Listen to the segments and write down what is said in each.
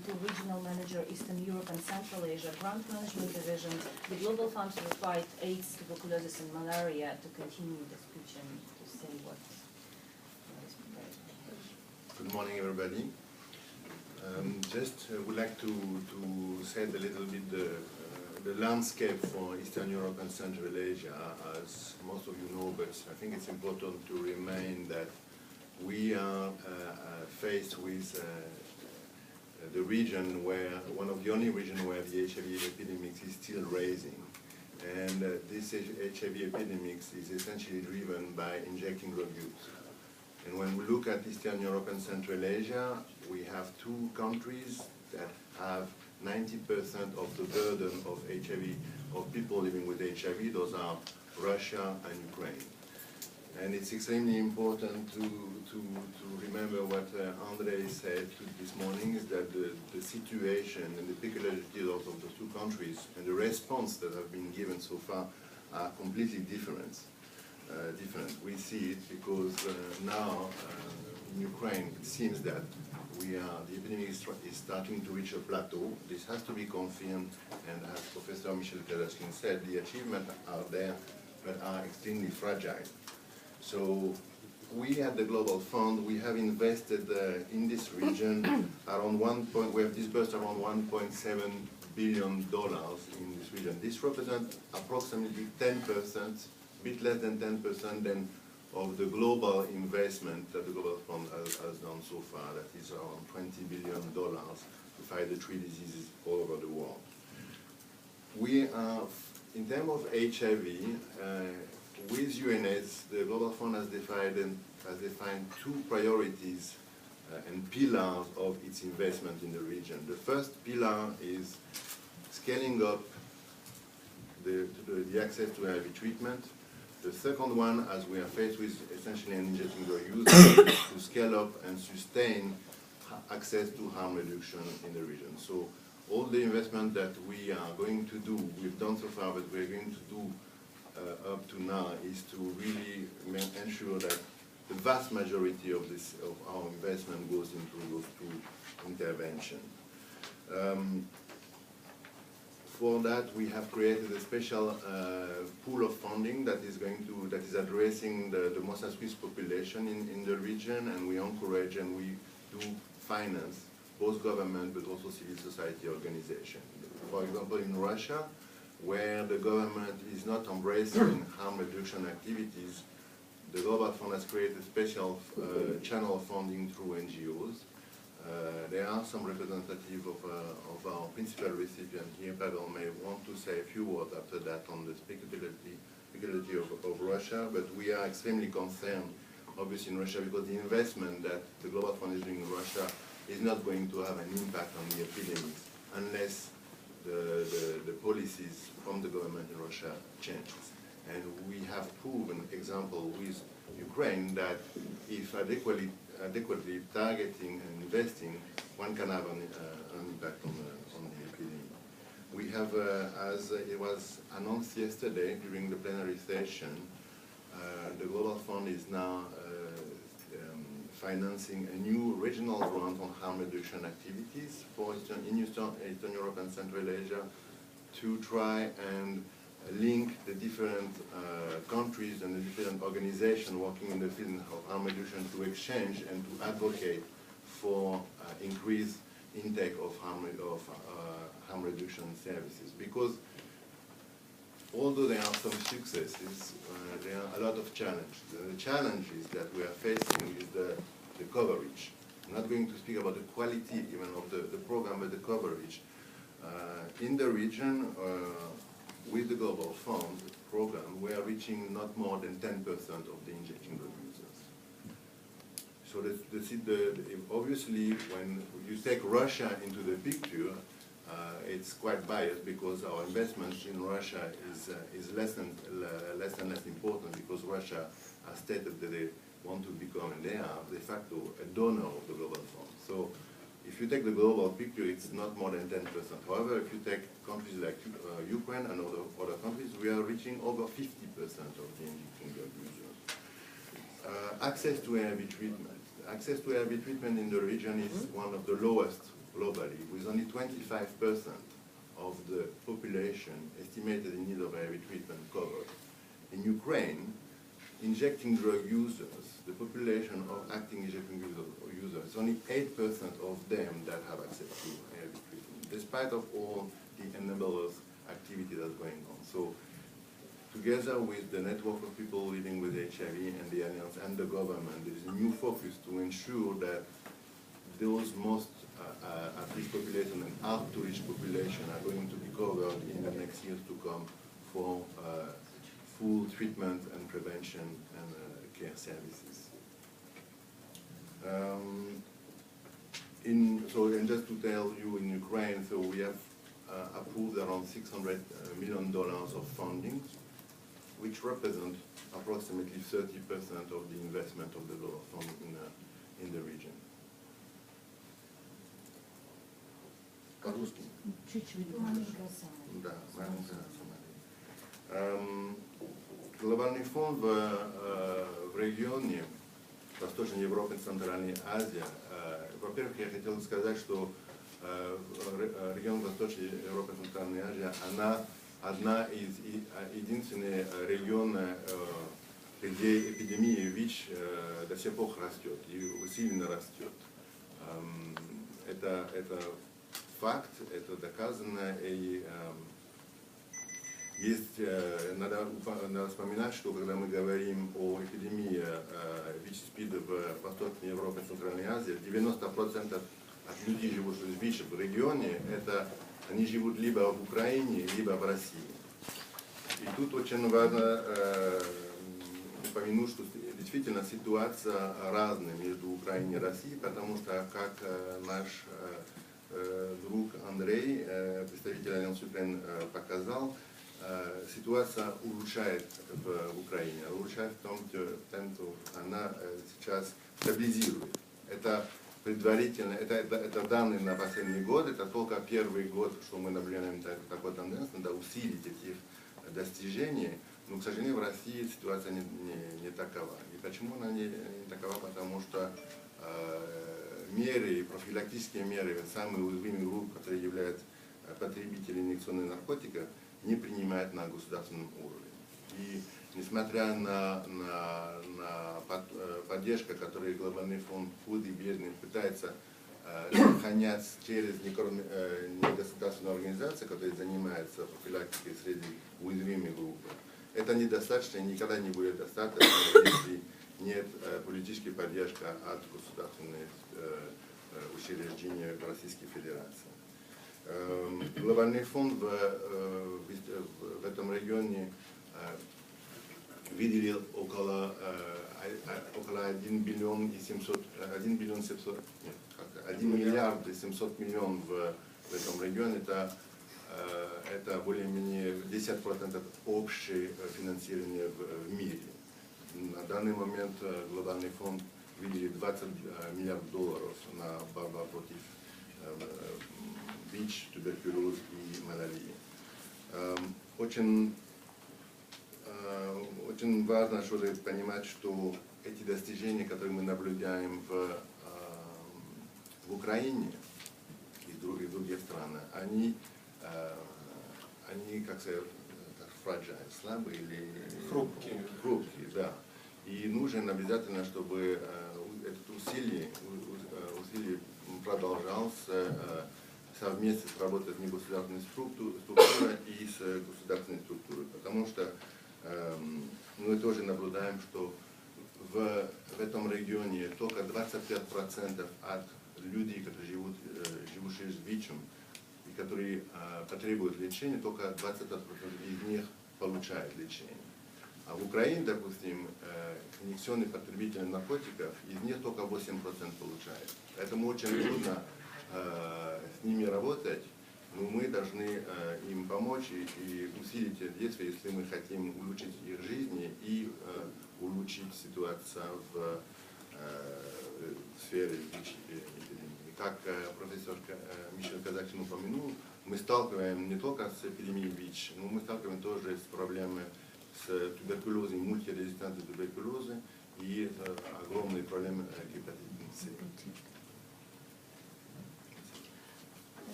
Cantau, Regional Manager, Eastern Europe and Central Asia, Grant Management Division, the Global Fund to fight AIDS, tuberculosis and malaria, to continue the speech and to say what is prepared. Good morning, everybody. Just would like to set a little bit the landscape for Eastern Europe and Central Asia, as most of you know, but I think it's important to remind that we are faced with the region where, one of the only regions where the HIV epidemic is still rising. And this HIV epidemic is essentially driven by injecting drug use. And when we look at Eastern Europe and Central Asia, we have two countries that have 90% of the burden of HIV, of people living with HIV. Those are Russia and Ukraine. And it's extremely important to remember what André said this morning, is that the situation and the peculiarities of the two countries and the response that have been given so far are completely different. We see it because now in Ukraine it seems that the epidemic is starting to reach a plateau. This has to be confirmed, and as Professor Michel Kadaskin said, the achievements are there but are extremely fragile. So we at the Global Fund, we have invested in this region around we have disbursed around $1.7 billion in this region. This represents approximately 10%, a bit less than 10% then of the global investment that the Global Fund has done so far. That is around $20 billion to fight the 3 diseases all over the world. We are, in terms of HIV, with UNAIDS, the Global Fund has defined 2 priorities and pillars of its investment in the region. The first pillar is scaling up the access to HIV treatment. The second one, as we are faced with essentially injecting drug use, to scale up and sustain access to harm reduction in the region. So all the investment that we are going to do, we've done so far, but we're going to do up to now, is to really ensure that the vast majority of our investment goes into those 2 interventions. For that, we have created a special pool of funding that is addressing the most at-risk population in the region, and we encourage and we do finance both government but also civil society organizations. For example, in Russia, where the government is not embracing harm reduction activities, the Global Fund has created a special channel of funding through NGOs. There are some representatives of our principal recipient here. Pavel may want to say a few words after that on the peculiarity of Russia, but we are extremely concerned, obviously, in Russia, because the investment that the Global Fund is doing in Russia is not going to have an impact on the epidemics unless the policies from the government in Russia changes. And we have proven example with Ukraine that if adequately targeting and investing, one can have an impact on the epidemic. We have, as it was announced yesterday during the plenary session, the Global Fund is now financing a new regional grant on harm reduction activities for Eastern Europe and Central Asia to try and link the different countries and the different organizations working in the field of harm reduction to exchange and to advocate for increased intake of harm reduction services. Because although there are some successes, there are a lot of challenges. The challenges that we are facing is the coverage. I'm not going to speak about the quality even of the program, but the coverage. In the region, with the Global Fund program, we are reaching not more than 10% of the injecting drug users. So obviously, when you take Russia into the picture, it's quite biased because our investment in Russia is less and less important, because Russia has stated that they want to become, and they are de facto, a donor of the Global Fund. So if you take the global picture, it's not more than 10%. However, if you take countries like Ukraine and other countries, we are reaching over 50% of the injecting drug users. Access to HIV treatment. Access to HIV treatment in the region is one of the lowest globally, with only 25% of the population estimated in need of HIV treatment covered. In Ukraine, injecting drug users, the population of acting injecting users, only 8% of them that have access to HIV treatment, despite of all the enablers activity that's going on. So, together with the network of people living with HIV and the Alliance and the government, there is a new focus to ensure that those most at-risk population and hard-to-reach population are going to be covered in the next years to come for full treatment and prevention and care services. And just to tell you, in Ukraine, so we have approved around $600 million of funding, which represent approximately 30% of the investment of the dollar fund in the region. По-русски? Чуть-чуть. Да, маленькая Сомалия. Глобальный фонд в регионе Восточной Европы и Центральной Азии. Во-первых, я хотел сказать, что регион Восточной Европы и Центральной Азии, она одна из единственных регионов, где эпидемия ВИЧ до сих пор растет и усиленно растет. Это факт, это доказано, и надо вспоминать, что когда мы говорим о эпидемии ВИЧ-СПИДа в Восточной Европе и Центральной Азии, 90% от людей, живущих с ВИЧ в регионе, они живут либо в Украине, либо в России. И тут очень важно упомянуть, что действительно ситуация разная между Украиной и Россией, потому что, как наш друг Андрей, представитель Альянса Украины, показал, ситуация улучшается в Украине. Улучшается в том, что она сейчас стабилизирует. Это предварительно, это данные на последний год, это только первый год, что мы наблюдаем такой тенденции, надо усилить эти достижения. Но, к сожалению, в России ситуация не такова. И почему она не такова? Потому что меры, профилактические меры, самые уязвимые группы, которые являются потребителями инъекционных наркотиков, не принимают на государственном уровне. И несмотря на поддержку, которую Глобальный фонд «Худ и бедный» пытается сохранять через негосударственные организации, которые занимаются профилактикой среди уязвимых групп, это недостаточно и никогда не будет достаточно, если нет политической поддержки от государственных учреждений Российской Федерации. Глобальный фонд в этом регионе выделил около 1 миллиард и 700 миллионов в этом регионе. Это более-менее 10% общее финансирование в мире. На данный момент Глобальный фонд выделил $20 миллиардов на борьбу против ВИЧ, туберкулез и малярии. Очень важно понимать, что эти достижения, которые мы наблюдаем в Украине и в других странах, они как сказать, fragile, слабые или хрупкие, да. И нужно обязательно, чтобы этот усилие продолжался совместно работать с негосударственной структурой и с государственной структурой. Потому что мы тоже наблюдаем, что в этом регионе только 25% от людей, которые живут с ВИЧем, и которые потребуют лечения, только 20% из них получают лечение. А в Украине, допустим, инъекционные потребители наркотиков, из них только 8% получают. Поэтому очень трудно с ними работать, но мы должны им помочь и усилить действия, если мы хотим улучшить их жизни и улучшить ситуацию в сфере ВИЧ-эпидемии. Как профессор Мишель Казачин упомянул, мы сталкиваемся не только с эпидемией ВИЧ, но мы сталкиваемся тоже с проблемами с туберкулезом, мультирезистентной туберкулезом и огромные проблемы гепатита С.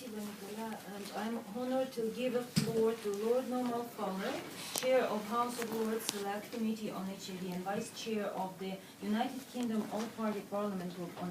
Спасибо, Nicolas. And I'm honored to give a floor to Lord Normal Fowler, Chair of House of Lords Select Committee on HIV and Vice Chair of the United Kingdom All-Party Parliament Group on